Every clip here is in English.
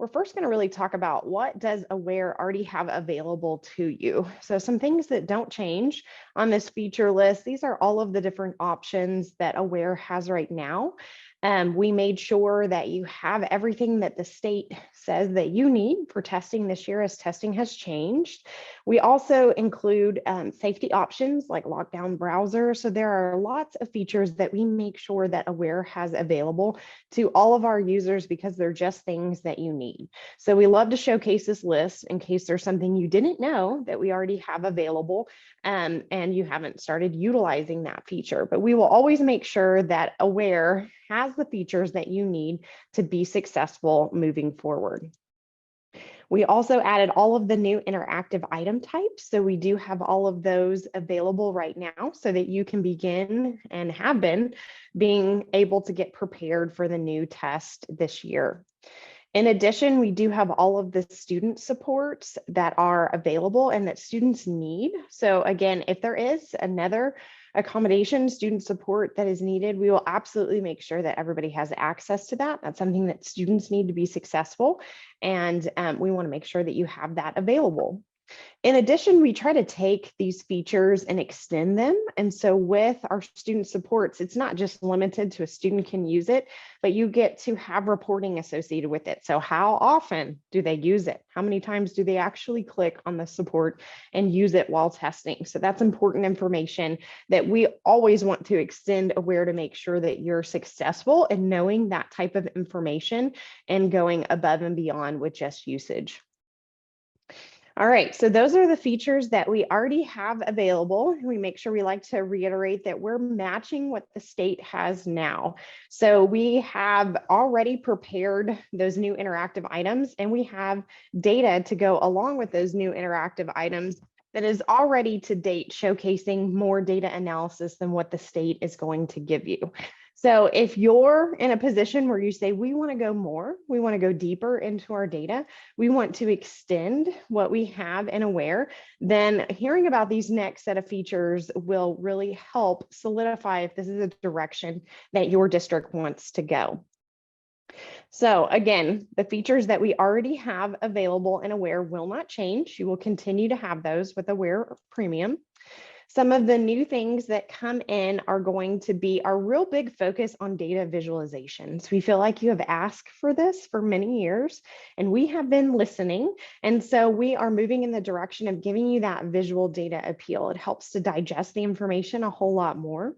we're first going to really talk about what does Aware already have available to you. So some things that don't change on this feature list, these are all of the different options that Aware has right now. We made sure that you have everything that the state says that you need for testing this year as testing has changed. We also include safety options like lockdown browser. So there are lots of features that we make sure that Aware has available to all of our users because they're just things that you need. So we love to showcase this list in case there's something you didn't know that we already have available and you haven't started utilizing that feature. But we will always make sure that Aware has the features that you need to be successful moving forward. We also added all of the new interactive item types. So we do have all of those available right now so that you can begin and have been being able to get prepared for the new test this year. In addition, we do have all of the student supports that are available and that students need. So again, if there is another accommodation, student support that is needed, we will absolutely make sure that everybody has access to that. That's something that students need to be successful. And we want to make sure that you have that available. In addition, we try to take these features and extend them. And so with our student supports, it's not just limited to a student can use it, but you get to have reporting associated with it. So how often do they use it? How many times do they actually click on the support and use it while testing? So that's important information that we always want to extend Aware to make sure that you're successful in knowing that type of information and going above and beyond with just usage. All right, so those are the features that we already have available. We make sure we like to reiterate that we're matching what the state has now. So we have already prepared those new interactive items and we have data to go along with those new interactive items that is already to date showcasing more data analysis than what the state is going to give you. So if you're in a position where you say, we want to go more, we want to go deeper into our data, we want to extend what we have in Aware, then hearing about these next set of features will really help solidify if this is a direction that your district wants to go. So again, the features that we already have available in Aware will not change. You will continue to have those with Aware Premium. Some of the new things that come in are going to be our real big focus on data visualizations. We feel like you have asked for this for many years, and we have been listening. And so we are moving in the direction of giving you that visual data appeal. It helps to digest the information a whole lot more.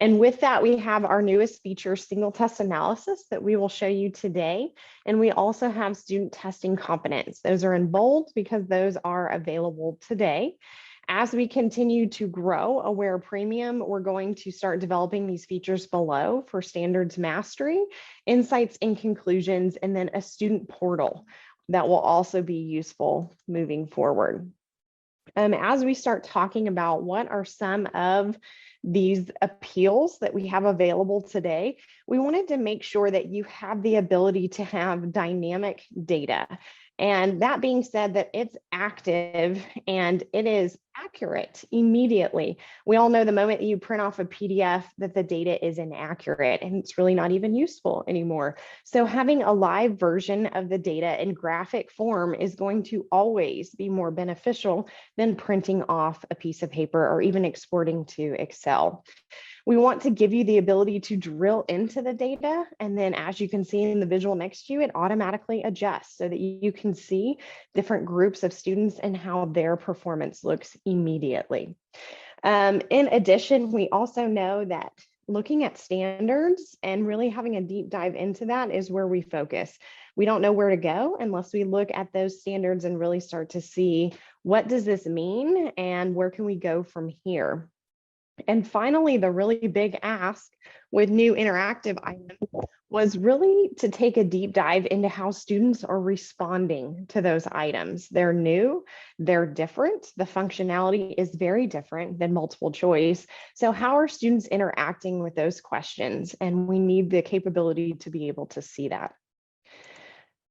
And with that, we have our newest feature, single test analysis, that we will show you today. And we also have student testing competence. Those are in bold because those are available today. As we continue to grow Aware Premium, we're going to start developing these features below for standards mastery, insights and conclusions, and then a student portal that will also be useful moving forward. As we start talking about what are some of these appeals that we have available today, we wanted to make sure that you have the ability to have dynamic data. And that being said, that it's active and it is accurate immediately. We all know the moment you print off a PDF that the data is inaccurate and it's really not even useful anymore. So having a live version of the data in graphic form is going to always be more beneficial than printing off a piece of paper or even exporting to Excel. We want to give you the ability to drill into the data. And then as you can see in the visual next to you, it automatically adjusts so that you can see different groups of students and how their performance looks immediately. In addition, we also know that looking at standards and really having a deep dive into that is where we focus. We don't know where to go unless we look at those standards and really start to see what does this mean and where can we go from here. And finally, the really big ask with new interactive items was really to take a deep dive into how students are responding to those items. They're new, they're different. The functionality is very different than multiple choice. So how are students interacting with those questions? And we need the capability to be able to see that.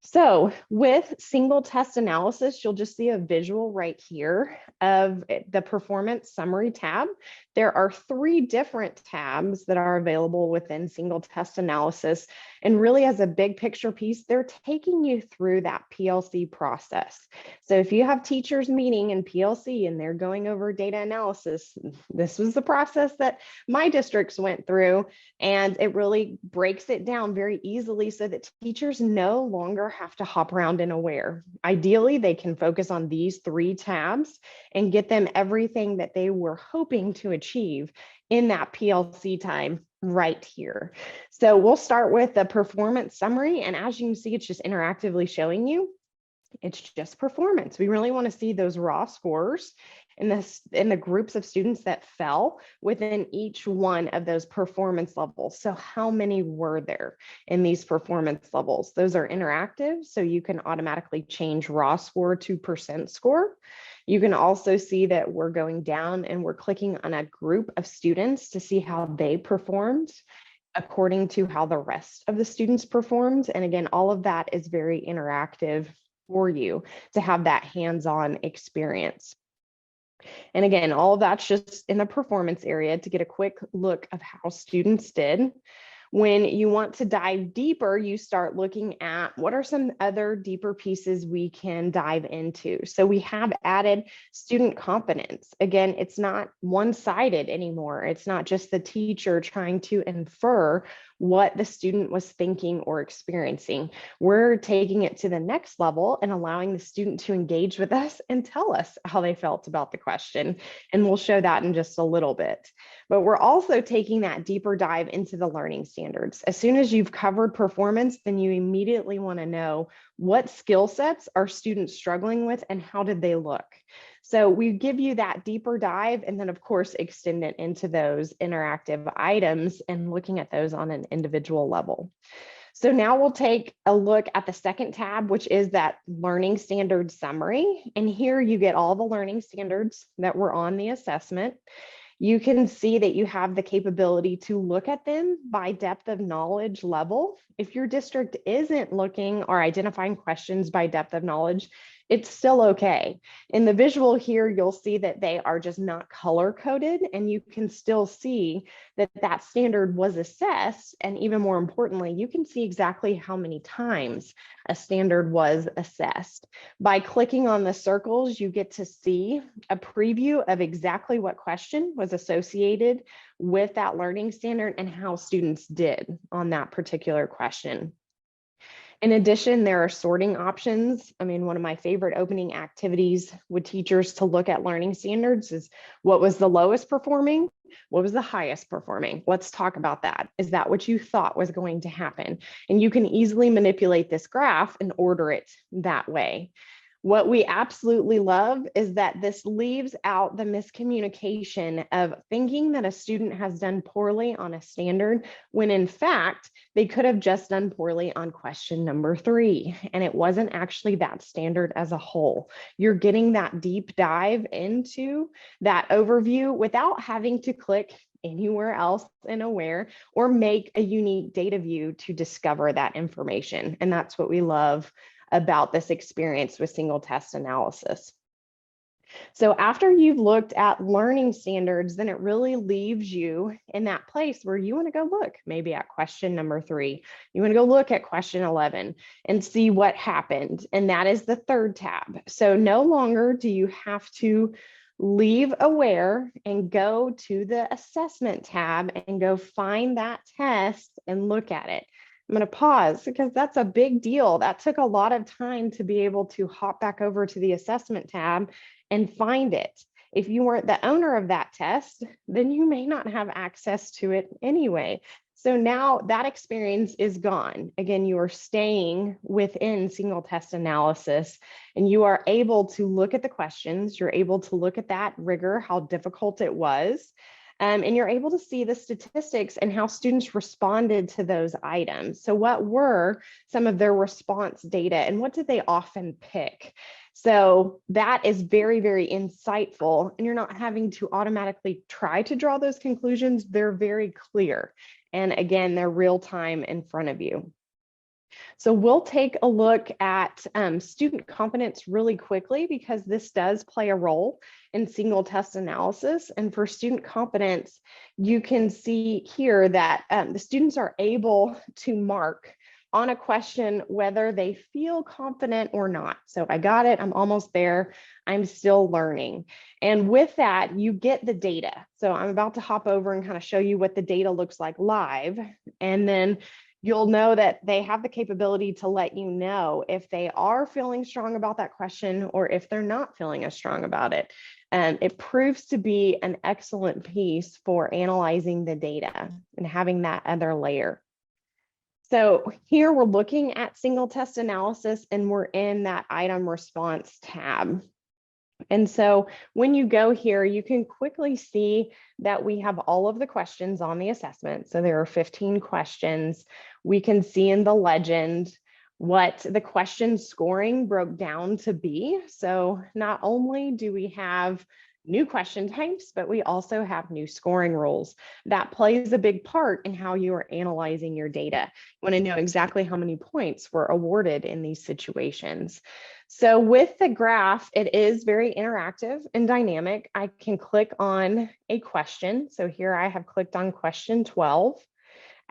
So with single test analysis, you'll just see a visual right here of the performance summary tab. There are 3 different tabs that are available within single test analysis. And really as a big picture piece, they're taking you through that PLC process. So if you have teachers meeting in PLC and they're going over data analysis, this was the process that my districts went through. And it really breaks it down very easily so that teachers no longer have to hop around in Aware. Ideally, they can focus on these 3 tabs and get them everything that they were hoping to achieve in that PLC time right here. So we'll start with the performance summary. And as you can see, it's just interactively showing you it's just performance. We really want to see those raw scores in the groups of students that fell within each one of those performance levels. So how many were there in these performance levels? Those are interactive, so you can automatically change raw score to percent score. You can also see that we're going down and we're clicking on a group of students to see how they performed according to how the rest of the students performed. And again, all of that is very interactive for you to have that hands-on experience. And again, all of that's just in the performance area to get a quick look of how students did. When you want to dive deeper, you start looking at what are some other deeper pieces we can dive into. So we have added student confidence. Again, it's not one-sided anymore. It's not just the teacher trying to infer what the student was thinking or experiencing. We're taking it to the next level and allowing the student to engage with us and tell us how they felt about the question. And we'll show that in just a little bit. But we're also taking that deeper dive into the learning standards. As soon as you've covered performance, then you immediately want to know what skill sets are students struggling with and how did they look? So we give you that deeper dive and then of course extend it into those interactive items and looking at those on an individual level. So now we'll take a look at the second tab, which is that learning standards summary. And here you get all the learning standards that were on the assessment. You can see that you have the capability to look at them by depth of knowledge level. If your district isn't looking or identifying questions by depth of knowledge, it's still okay. In the visual here, you'll see that they are just not color coded, and you can still see that that standard was assessed. And even more importantly, you can see exactly how many times a standard was assessed. By clicking on the circles, you get to see a preview of exactly what question was associated with that learning standard and how students did on that particular question. In addition, there are sorting options. I mean, one of my favorite opening activities with teachers to look at learning standards is what was the lowest performing? What was the highest performing? Let's talk about that. Is that what you thought was going to happen? And you can easily manipulate this graph and order it that way. What we absolutely love is that this leaves out the miscommunication of thinking that a student has done poorly on a standard, when in fact, they could have just done poorly on question number 3. And it wasn't actually that standard as a whole. You're getting that deep dive into that overview without having to click anywhere else in Aware or make a unique data view to discover that information. And that's what we love about this experience with single test analysis. So after you've looked at learning standards, then it really leaves you in that place where you want to go look maybe at question number 3. You want to go look at question 11 and see what happened. And that is the third tab. So no longer do you have to leave Aware and go to the assessment tab and go find that test and look at it. I'm going to pause because that's a big deal. That took a lot of time to be able to hop back over to the assessment tab and find it. If you weren't the owner of that test, then you may not have access to it anyway. So now that experience is gone. Again, you are staying within single test analysis and you are able to look at the questions. You're able to look at that rigor, how difficult it was. And you're able to see the statistics and how students responded to those items. So what were some of their response data and what did they often pick? So that is very, very insightful, and you're not having to automatically try to draw those conclusions. They're very clear. And again, they're real time in front of you. So we'll take a look at student competence really quickly because this does play a role in single test analysis. And for student competence, you can see here that the students are able to mark on a question whether they feel confident or not. So I got it, I'm almost there, I'm still learning. And with that, you get the data. So I'm about to hop over and kind of show you what the data looks like live. And then you'll know that they have the capability to let you know if they are feeling strong about that question or if they're not feeling as strong about it. And it proves to be an excellent piece for analyzing the data and having that other layer. So here we're looking at single test analysis and we're in that item response tab. And so when you go here, you can quickly see that we have all of the questions on the assessment. So there are 15 questions. We can see in the legend what the question scoring broke down to be. So not only do we have new question types, but we also have new scoring rules. That plays a big part in how you are analyzing your data. You want to know exactly how many points were awarded in these situations. So with the graph, it is very interactive and dynamic. I can click on a question. So here I have clicked on question 12.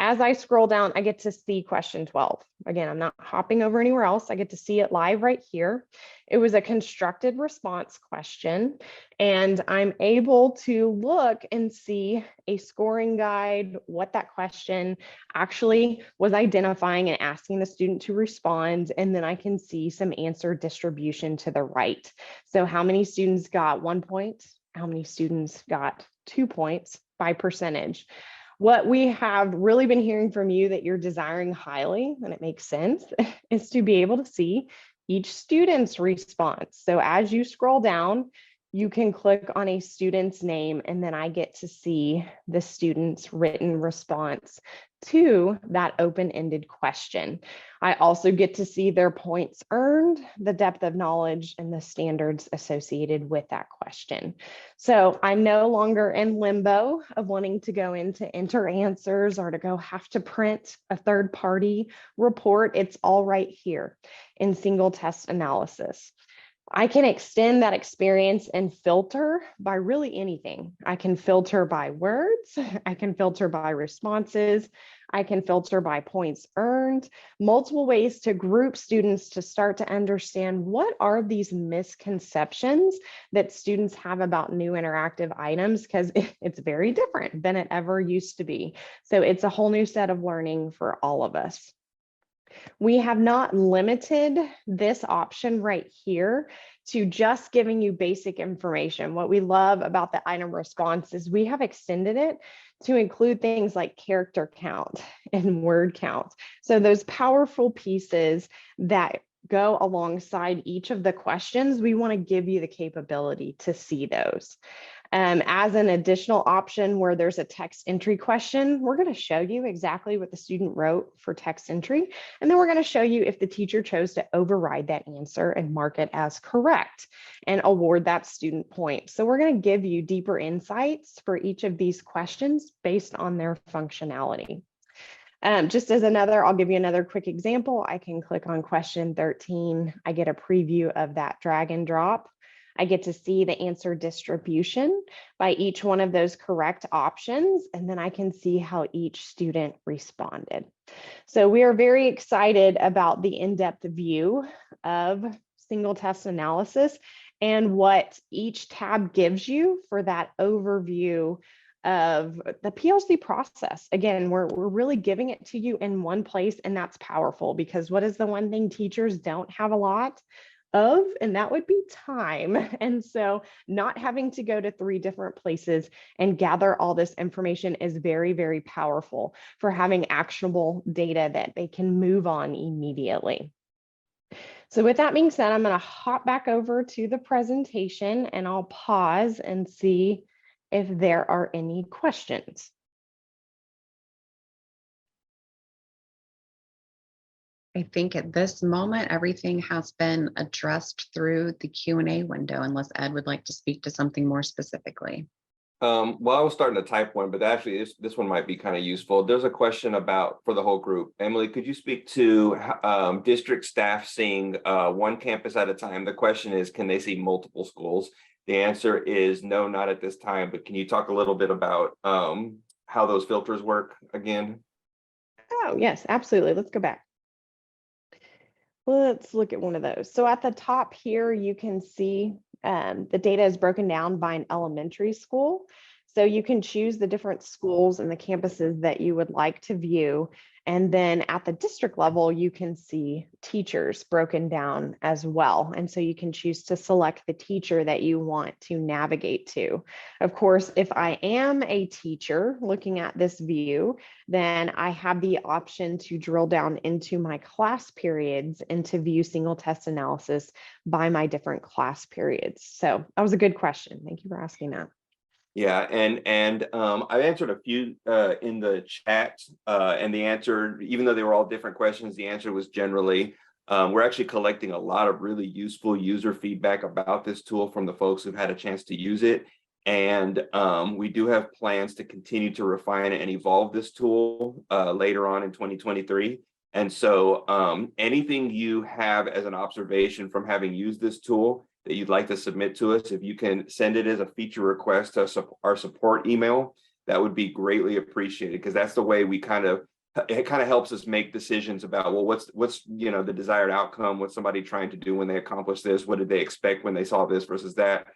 As I scroll down, I get to see question 12. Again, I'm not hopping over anywhere else. I get to see it live right here. It was a constructed response question, and I'm able to look and see a scoring guide, what that question actually was identifying and asking the student to respond. And then I can see some answer distribution to the right. So how many students got 1 point? How many students got 2 points by percentage? What we have really been hearing from you that you're desiring highly, and it makes sense, is to be able to see each student's response. So as you scroll down, you can click on a student's name, and then I get to see the student's written response to that open-ended question. I also get to see their points earned, the depth of knowledge, and the standards associated with that question. So I'm no longer in limbo of wanting to go in to enter answers or to go have to print a third-party report. It's all right here in single test analysis. I can extend that experience and filter by really anything. I can filter by words, I can filter by responses, I can filter by points earned, multiple ways to group students to start to understand what are these misconceptions that students have about new interactive items, because it's very different than it ever used to be. So it's a whole new set of learning for all of us. We have not limited this option right here to just giving you basic information. What we love about the item response is we have extended it to include things like character count and word count. So those powerful pieces that go alongside each of the questions, we want to give you the capability to see those. As an additional option where there's a text entry question, we're going to show you exactly what the student wrote for text entry. And then we're going to show you if the teacher chose to override that answer and mark it as correct and award that student point. So we're going to give you deeper insights for each of these questions based on their functionality. Just as I'll give you another quick example. I can click on question 13. I get a preview of that drag and drop. I get to see the answer distribution by each one of those correct options, and then I can see how each student responded. So we are very excited about the in-depth view of single test analysis and what each tab gives you for that overview of the PLC process. Again, we're really giving it to you in one place, and that's powerful because what is the one thing teachers don't have a lot of, and that would be time. And so not having to go to 3 different places and gather all this information is very, very powerful for having actionable data that they can move on immediately. So with that being said, I'm going to hop back over to the presentation and I'll pause and see if there are any questions. I think at this moment, everything has been addressed through the Q&A window, unless Ed would like to speak to something more specifically. Well, I was starting to type one, but actually this one might be kind of useful. There's a question about for the whole group. Emily, could you speak to district staff seeing one campus at a time? The question is, can they see multiple schools? The answer is no, not at this time. But can you talk a little bit about how those filters work again? Oh, yes, absolutely. Let's go back. Let's look at one of those. So at the top here, you can see the data is broken down by an elementary school. So you can choose the different schools and the campuses that you would like to view. And then at the district level, you can see teachers broken down as well. And so you can choose to select the teacher that you want to navigate to. Of course, if I am a teacher looking at this view, then I have the option to drill down into my class periods and to view single test analysis by my different class periods. So that was a good question. Thank you for asking that. Yeah, and I answered a few in the chat, and the answer, even though they were all different questions, the answer was generally we're actually collecting a lot of really useful user feedback about this tool from the folks who've had a chance to use it. And we do have plans to continue to refine and evolve this tool later on in 2023. And so anything you have as an observation from having used this tool that you'd like to submit to us, if you can send it as a feature request to our support email, that would be greatly appreciated, because that's the way it kind of helps us make decisions about, well, what's the desired outcome, what's somebody trying to do when they accomplish this, what did they expect when they saw this versus that.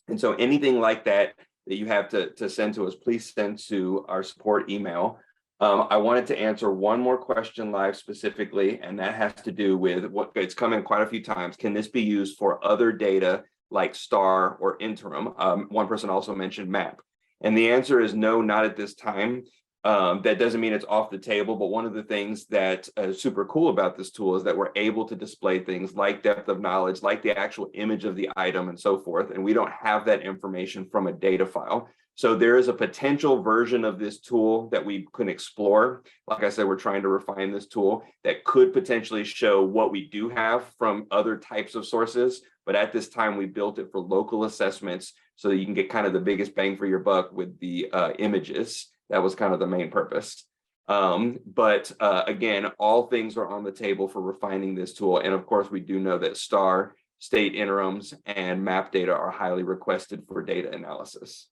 And so anything like that that you have to send to us, please send to our support email. I wanted to answer one more question live specifically, and that has to do with what it's come in quite a few times. Can this be used for other data like STAR or interim? One person also mentioned MAP. And the answer is no, not at this time. That doesn't mean it's off the table, but one of the things that is super cool about this tool is that we're able to display things like depth of knowledge, like the actual image of the item and so forth. And we don't have that information from a data file. So there is a potential version of this tool that we can explore. Like I said, we're trying to refine this tool that could potentially show what we do have from other types of sources. But at this time, we built it for local assessments so that you can get kind of the biggest bang for your buck with the images. That was kind of the main purpose. But again, all things are on the table for refining this tool. And of course, we do know that STAR, state interims, and MAP data are highly requested for data analysis.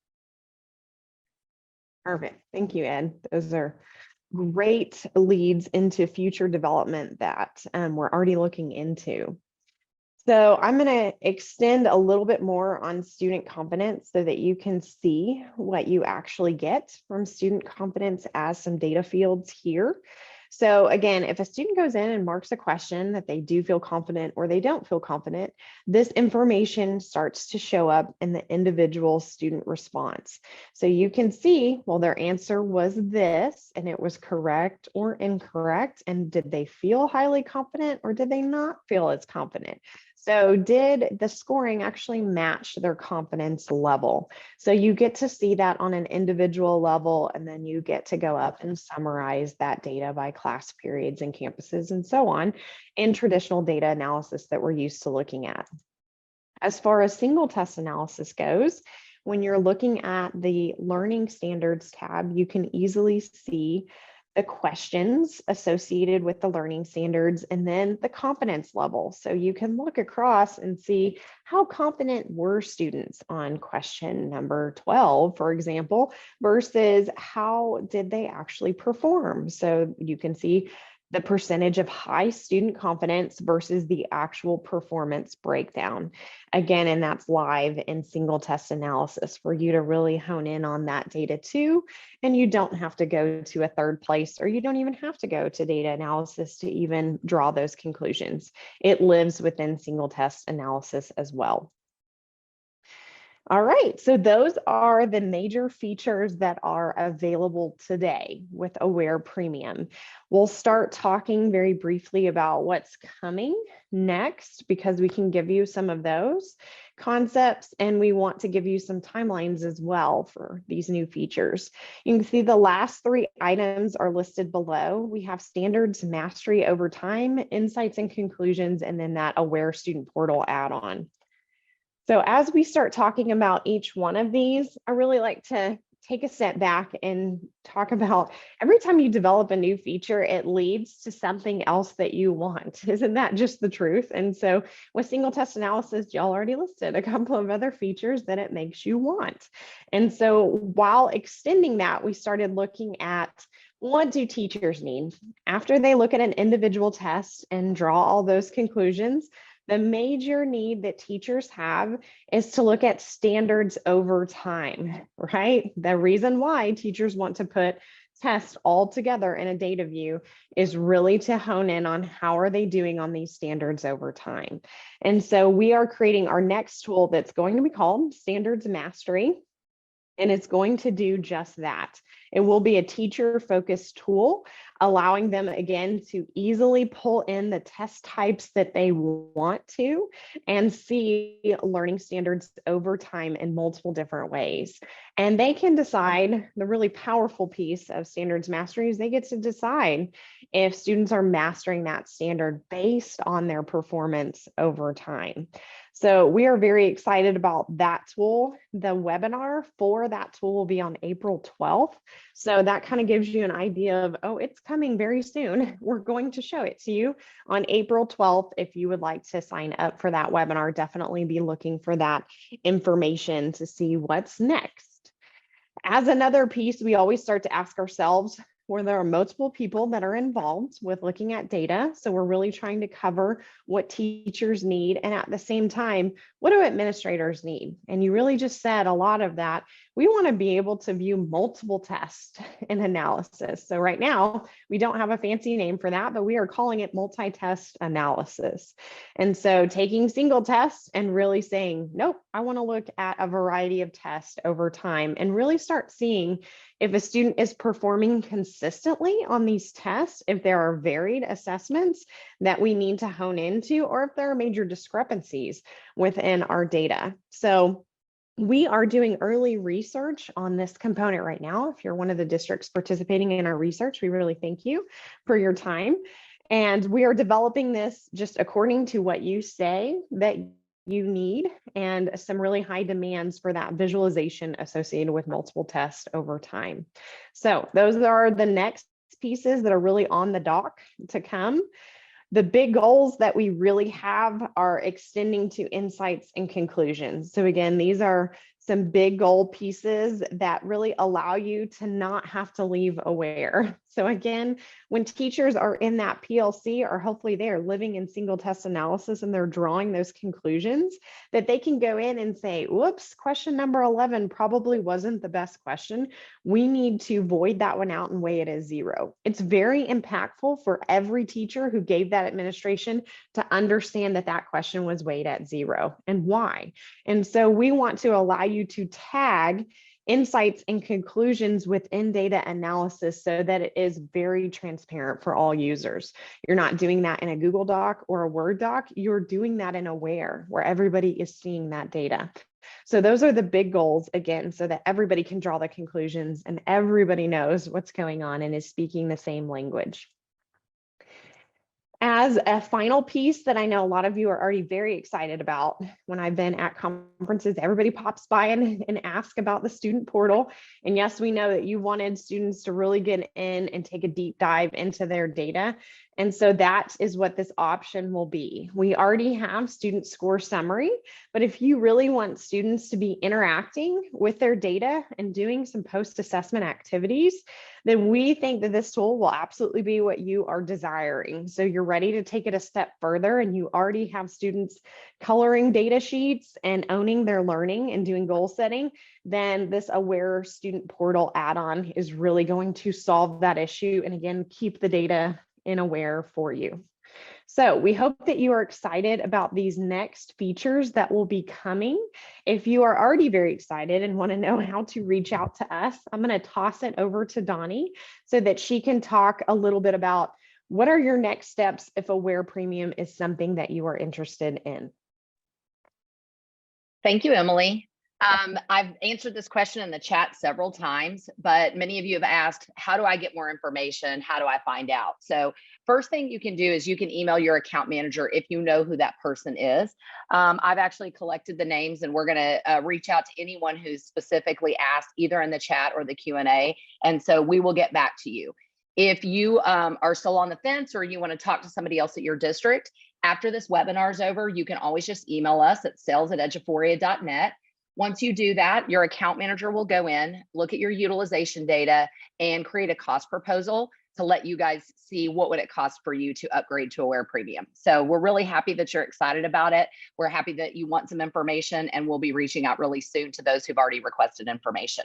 Perfect. Thank you, Ed. Those are great leads into future development that we're already looking into. So I'm going to extend a little bit more on student confidence so that you can see what you actually get from student confidence as some data fields here. So again, if a student goes in and marks a question that they do feel confident or they don't feel confident, this information starts to show up in the individual student response. So you can see, well, their answer was this, and it was correct or incorrect. And did they feel highly confident or did they not feel as confident? So did the scoring actually match their confidence level? So you get to see that on an individual level, and then you get to go up and summarize that data by class periods and campuses and so on in traditional data analysis that we're used to looking at. As far as single test analysis goes, when you're looking at the Learning Standards tab, you can easily see the questions associated with the learning standards and then the confidence level. So you can look across and see how confident were students on question number 12, for example, versus how did they actually perform. So you can see the percentage of high student confidence versus the actual performance breakdown. Again, and that's live in single test analysis for you to really hone in on that data too. And you don't have to go to a third place, or you don't even have to go to data analysis to even draw those conclusions. It lives within single test analysis as well. All right, so those are the major features that are available today with Aware Premium. We'll start talking very briefly about what's coming next, because we can give you some of those concepts and we want to give you some timelines as well for these new features. You can see the last three items are listed below. We have standards mastery over time, insights and conclusions, and then that Aware Student Portal add-on. So as we start talking about each one of these, I really like to take a step back and talk about every time you develop a new feature, it leads to something else that you want. Isn't that just the truth? And so with single test analysis, y'all already listed a couple of other features that it makes you want. And so while extending that, we started looking at what do teachers need? After they look at an individual test and draw all those conclusions, the major need that teachers have is to look at standards over time, right? The reason why teachers want to put tests all together in a data view is really to hone in on how are they doing on these standards over time. And so we are creating our next tool that's going to be called Standards Mastery. And it's going to do just that. It will be a teacher-focused tool, allowing them, again, to easily pull in the test types that they want to and see learning standards over time in multiple different ways. And they can decide, the really powerful piece of standards mastery is they get to decide if students are mastering that standard based on their performance over time. So we are very excited about that tool. The webinar for that tool will be on April 12th. So that kind of gives you an idea of, oh, it's coming very soon. We're going to show it to you on April 12th. If you would like to sign up for that webinar, definitely be looking for that information to see what's next. As another piece, we always start to ask ourselves, where there are multiple people that are involved with looking at data. So we're really trying to cover what teachers need. And at the same time, what do administrators need? And you really just said a lot of that. We want to be able to view multiple tests in analysis. So right now, we don't have a fancy name for that, but we are calling it multi-test analysis. And so taking single tests and really saying, nope, I want to look at a variety of tests over time and really start seeing if a student is performing consistently on these tests, if there are varied assessments that we need to hone into, or if there are major discrepancies within our data. So we are doing early research on this component right now. If you're one of the districts participating in our research, we really thank you for your time. And we are developing this just according to what you say that you need and some really high demands for that visualization associated with multiple tests over time. So those are the next pieces that are really on the dock to come. The big goals that we really have are extending to insights and conclusions. So again, these are some big goal pieces that really allow you to not have to leave aware. So again, when teachers are in that PLC, or hopefully they are living in single test analysis and they're drawing those conclusions, that they can go in and say, whoops, question number 11 probably wasn't the best question. We need to void that one out and weigh it as 0. It's very impactful for every teacher who gave that administration to understand that that question was weighed at 0 and why. And so we want to allow you to tag insights and conclusions within data analysis so that it is very transparent for all users. You're not doing that in a Google Doc or a Word doc. You're doing that in Aware, where everybody is seeing that data. So those are the big goals, again, so that everybody can draw the conclusions and everybody knows what's going on and is speaking the same language. As a final piece that I know a lot of you are already very excited about, when I've been at conferences, everybody pops by and asks about the student portal. And yes, we know that you wanted students to really get in and take a deep dive into their data. And so that is what this option will be. We already have student score summary, but if you really want students to be interacting with their data and doing some post-assessment activities, then we think that this tool will absolutely be what you are desiring. So you're ready to take it a step further and you already have students coloring data sheets and owning their learning and doing goal setting, then this Aware Student Portal add-on is really going to solve that issue and again, keep the data in Aware for you. So we hope that you are excited about these next features that will be coming. If you are already very excited and want to know how to reach out to us, I'm going to toss it over to Donnie so that she can talk a little bit about what are your next steps if Aware Premium is something that you are interested in. Thank you, Emily. I've answered this question in the chat several times, but many of you have asked, how do I get more information? How do I find out? So first thing you can do is you can email your account manager if you know who that person is. I've actually collected the names, and we're going to reach out to anyone who's specifically asked either in the chat or the Q&A. And so we will get back to you. If you are still on the fence or you want to talk to somebody else at your district, after this webinar is over, you can always just email us at sales@eduphoria.net. Once you do that, your account manager will go in, look at your utilization data, and create a cost proposal to let you guys see what would it cost for you to upgrade to Aware Premium. So we're really happy that you're excited about it. We're happy that you want some information, and we'll be reaching out really soon to those who've already requested information.